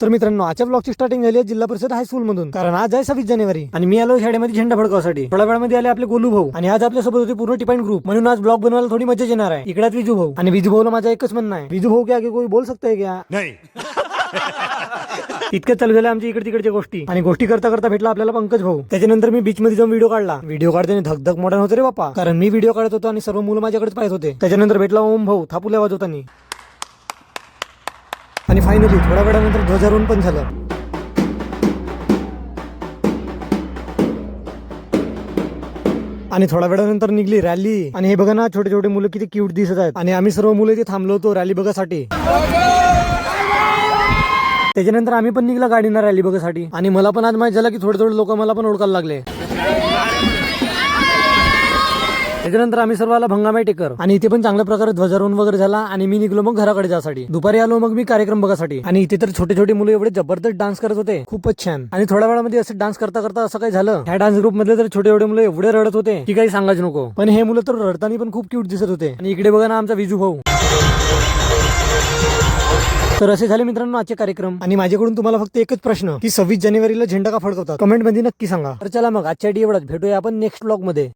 तर मित्रांनो, आजच्या ब्लॉगची स्टार्टिंग झाली आहे जिल्हा परिषद हायस्कूल मधून, कारण आज आहे 26 जानेवारी आणि मी आलो शाळेमध्ये झेंडा फडकावसाठी. थोड्या वेळामध्ये आले आपले गोलू भाऊ आणि आज आपल्यासोबत होते पूर्ण टिपाईन ग्रुप. म्हणून आज ब्लॉग बनवायला थोडी मजा येणार आहे. इकड्यात विजू भाऊ आणि विजू भाऊला माझा एकच म्हणणं आहे, विजू भाऊ के आगे कोई बोल सकता है क्या? नाही. इतकं चालू झालं आमच्या इकडे तिकडच्या गोष्टी, आणि गोष्टी करता करता भेटला आपल्याला पंकज भाऊ. त्याच्यानंतर मी बीच मध्ये जाऊन व्हिडिओ काढला. व्हिडिओ काढताना धकधक मॉडर्न होते रे बाप्पा, कारण मी व्हिडिओ काढत होतो आणि सर्व मुलं माझ्याकडेच पाहत होते. त्याच्यानंतर भेटला ओम भाऊ थापुल्या वाजवताना, आणि फायनली थोड्या वेळानंतर ध्वजारोहण पण झालं. आणि थोड्या वेळानंतर निघली रॅली. आणि हे बघा ना, छोटे छोटे मुलं किती क्यूट दिसत आहेत. आणि आम्ही सर्व मुलं इथे थांबलो होतो रॅली बघासाठी. त्याच्यानंतर आम्ही पण निघला गाडीना रॅली बघासाठी. आणि मला पण आज माहित झालं की थोडे थोडे लोक मला पण ओळखायला लागले. त्याच्यानंतर आम्ही सर्व आला भंगामाई टेकर, आणि इथे पण चांगल्या प्रकारे ध्वजारोहण वगैरे झाला. आणि मी निघलो मग घराकडे जासाठी. दुपारी आलो मग मी कार्यक्रम बघासाठी. आणि इथे तर छोटे छोटे मुलं एवढे जबरदस्त डान्स करत होते, खूपच छान. आणि थोड्या वेळामध्ये असं डान्स करता करता असं काही झालं, ह्या डान्स ग्रुप मधले तर छोटे छोटे मुलं एवढे रडत होते की काही सांगायचं नको. पण हे मुलं तर रडताना पण खूप क्यूट दिसत होते. आणि इकडे बघा ना आमचा विजू भाऊ. तर असे झाले मित्रांनो आजचे कार्यक्रम. आणि माझ्याकडून तुम्हाला फक्त एकच प्रश्न, की 26 जानेवारीला झेंडा का फडकवतात, कमेंट मध्ये नक्की सांगा. तर चला मग आजच्या एवढाच, भेटूया आपण नेक्स्ट ब्लॉग मध्ये.